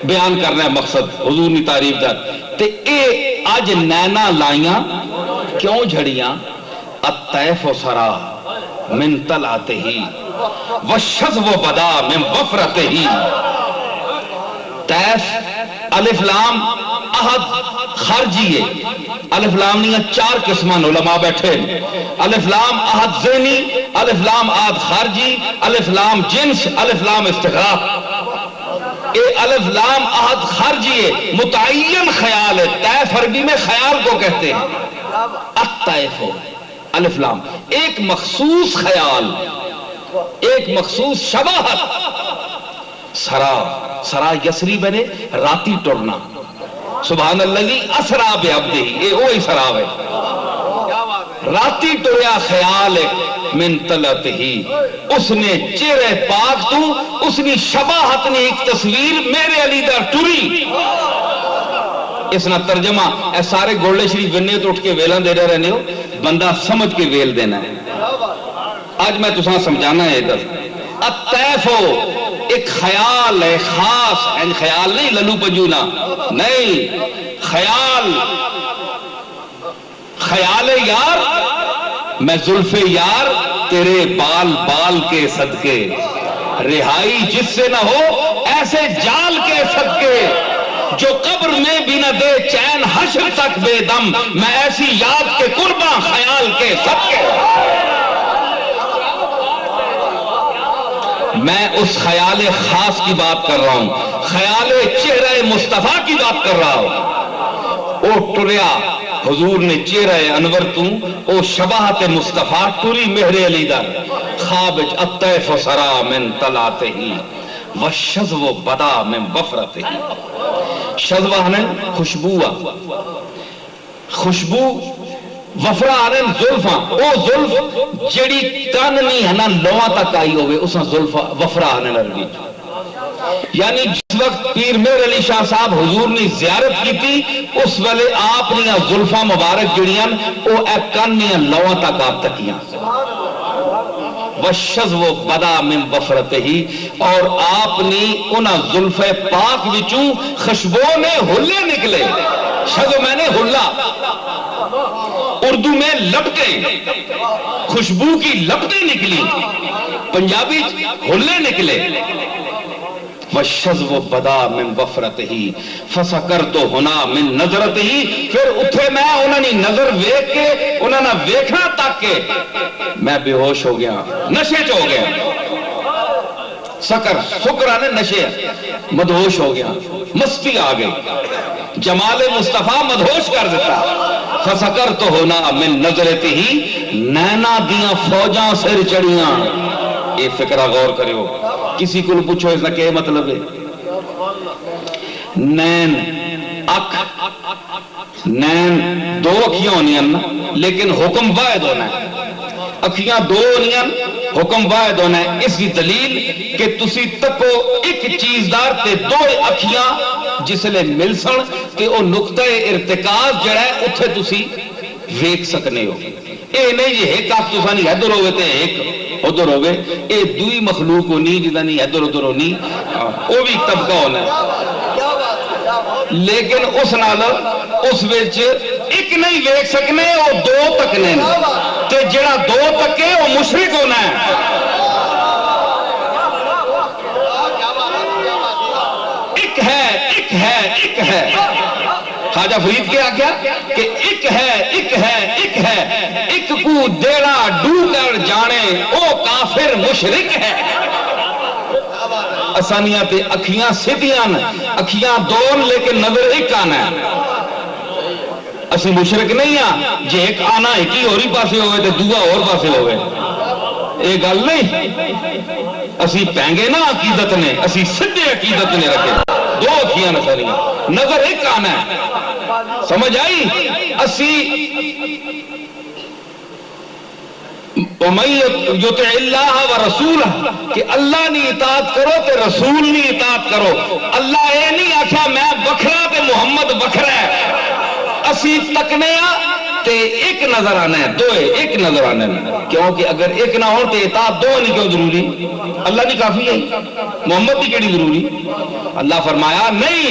بیان کرنا ہے مقصد حضور کی تعریف دا. تے اے اج نینا لائیاں کیوں جھڑیاں، الطیف و سرا من طلعتے ہی والشذ و بدا من وفرتے ہی. طیف الف لام احد خارجی ہے، الف لام نہیں 4 قسمان علماء بیٹھے، الف لام احد ذہنی، الف لام احد خارجی، الف لام جنس، الف لام استغراق۔ اے الف لام احد خارجی ہے، متعین خیال ہے، طیف عربی میں خیال کو کہتے ہیں، الطیف الف لام ایک مخصوص خیال، ایک مخصوص شباہت، سرا یسری بنے راتی ٹرنا، سبحان اللہ اسرا بعبدہ، یہ وہی سرا ہے، راتی ٹریا خیال من طلعت ہی، اس نے چہرے پاک تو اس نے شباہت نے ایک تصویر میرے علی دا ٹری، اس نے ترجمہ اے سارے گولڈے شریف ونے تو اٹھ کے ویلان دے رہے ہو، بندہ سمجھ کے ویل دینا ہے۔ آج میں تساں سمجھانا ہے ادھر الطیف ایک خیال ہے خاص، یعنی خیال نہیں للو پجونا نہیں، خیال یار میں زلف یار تیرے بال بال کے صدقے، رہائی جس سے نہ ہو ایسے جال کے صدقے، جو قبر میں بھی نہ دے چین حشر تک بے دم، میں ایسی یاد کے قرباں خیال کے صدقے۔ میں اس خیال خاص کی بات کر رہا ہوں، خیال چہرہ مصطفیٰ کی بات کر رہا ہوں۔ او ٹریا حضور نے چہرہ انور تو او شباہت مصطفیٰ ٹری مہر علی در، خوابج الطیف سرا من طلعت ہی والشذو بدا من وفرت ہی۔ شذوہ نے خوشبو، خوشبو وفرا آنے زلفاں، او زلف جڑی تن نہیں ہے نا لواں تک آئی ہوئے اساں زلف وفرا آنے لگی، یعنی جس وقت پیر میر علی شاہ صاحب حضور نے زیارت کی تھی اس ویلے آپ نے زلفاں مبارک جڑیاں او اے کن نے لواں تک آپ تکیاں، وَالشَّذْوُ بَدَا مِن وَفْرَتِهِ، اور آپ نے انہاں زلف پاک وچوں خوشبو نے ہلے نکلے، شذو میں نے ہلا، اردو میں لپٹیں، خوشبو کی لپٹیں نکلی، پنجابی ہلے نکلے، وَالشَّذْوُ بَدَا مِن وَفْرَتِهِ فَسَكَرْتُ هُنَا مِن نَظْرَتِهِ، پھر اٹھے میں انہوں نے نظر ویکھ کے انہوں نے ویکھنا تک کے میں بے ہوش ہو گیا، نشے چ ہو گیا، سکر آنے نشے مدہوش ہو گیا، مستی آ گئی، جمال مصطفیٰ مدہوش کر دیتا۔ فَسَكَرْتُ هُنَا مِن نَظْرَتِهِ، نینا دیاں فوجاں سر چڑیاں، یہ فکرہ غور کریو، کسی کو پوچھو اس نے کیا مطلب ہے؟ نین اکھ، نین دو اکھیاں ہونی ہیں لیکن حکم واحد ہونا ہے، اکھیاں دو ہونی ہیں حکم واحد ہونا ہے، اس کی دلیل کہ تسی تکو ایک چیزدار تے دو اکھیاں جس لئے مل سن کہ او نقطہ ارتکاز جڑا ہے اتھے تسی ویک سکنے ہو، اے نہیں جی ایک آپ تسا نہیں ادھر ہوئے تے ایک ادھر ہوئے، اے دوئی مخلوق ہونی جدہ نہیں ادھر ادھر ہونی، او بھی طبقہ ہونا ہے، لیکن اس نال اس وچ ایک نہیں ویک سکنے او دو تکنے تے جڑا دو تکے او مشرک ہونا ہے۔ ایک ہے ایک ہے ایک ہے، خواجہ فرید کیا کیا کہ ایک ہے ایک ہے ایک ہے، ایک کو دیڑا ڈو کر جانے او کافر مشرک ہے۔ اسانیاں تے اکھیاں سیدھیاں اکھیاں دون لیکن نظر ایک آنا ہے، اسی مشرک نہیں ہاں جے ایک آنا ایک ہی ہوری پاسے ہوئے تے دوہا اور پاسے ہوئے، اے گل نہیں، اسی پینگے نا عقیدت نے، اسی سدھے عقیدت نے رکھے، دو اکھیاں نظریاں نظر ایک آنا ہے، سمجھ آئی؟ اسی وَمَن يُطِعِ اللَّهَ وَرَسُولَهُ کہ اللہ نے اطاعت کرو تے رسول نے اطاعت کرو، اللہ اے نہیں آکھا میں وکھرا تے محمد وکھرا ہے، اسی تکنے تے ایک نظر آنا ہے، دو ایک نظر آنا ہے، کیونکہ اگر ایک نہ ہو تے اطاعت دو نہیں کیوں ضروری؟ اللہ نہیں کافی ہے، محمد کی کیڑی ضروری؟ اللہ فرمایا نہیں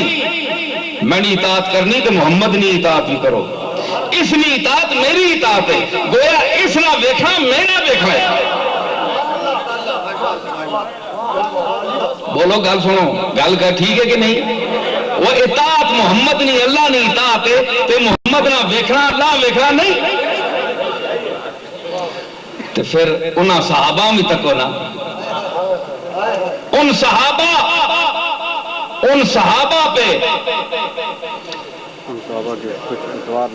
میں نے اطاعت کرنی تے محمد نے اطاعت بھی کرو، اس نے اطاعت میری اطاعت ہے، گویا اس نہ ویکھنا میرا ویکھنا ہے۔ بولو گل سنو، گل کر ٹھیک ہے کہ نہیں؟ وہ اطاعت محمد نہیں اللہ نہیں اطاعت ہے تے محمد نہ ویکھنا اللہ ویکھنا نہیں تے پھر انہاں صحابہ بھی تکو نا ان صحابہ پہ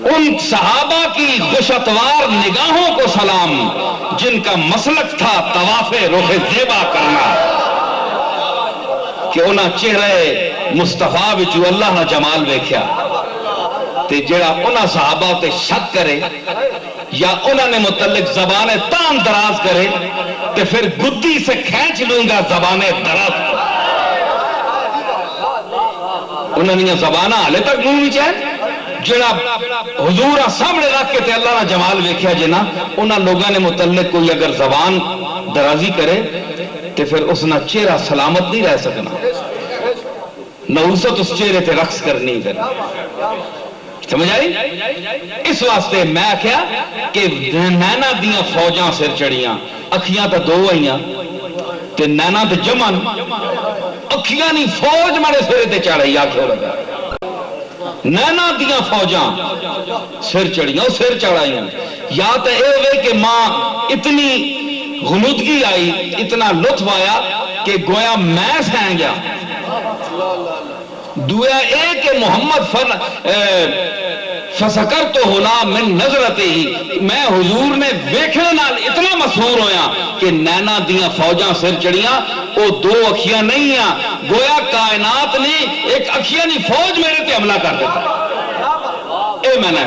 ان صحابہ کی خوش اتوار نگاہوں کو سلام جن کا مسلک تھا طواف رخ زیبا کرنا کہ انہاں چہرے مصطفیٰ وچ اللہ نہ جمال ویکھیا تے جڑا انہاں صحابہ تے شک کرے یا انہوں نے متعلق زبان تان دراز کرے تے پھر گدی سے کھینچ لوں گا زبان دراز انہوں نے زبانہ حالے تک منہ وچ ہے جڑا حضور سامنے رکھ کے تے اللہ نہ جمال ویکھیا جنا انہاں لوگوں نے متعلق کوئی اگر زبان درازی کرے تے پھر اس نہ چہرہ سلامت نہیں رہ سکنا نحوست اس چہرے تے رقص کرنی پھر سمجھ آئی اس واسطے میں کیا کہ نینا دیاں فوجاں سر چڑیاں اکھیاں تا دو آئیاں تے نینا تے جمن اکھیاں نہیں فوج مارے سرے تے چڑھائی آکھو لگا نینا دیاں فوجاں سر چڑیاں سر چڑھائیاں یا تو اے ہوئے کہ ماں اتنی غنودگی آئی اتنا لطف آیا کہ گویا میں سہیں گیا دویا اے کہ محمد فسکر تو ہونا من نظرت ہی میں حضور نے ویکھنے نال اتنا مسحور ہویا کہ نینا دیاں فوجاں سر چڑیاں وہ دو اکھیاں نہیں ہیں گویا کائنات نے ایک اکھیاں نہیں فوج میرے تے حملہ کر دیتا اے میں نے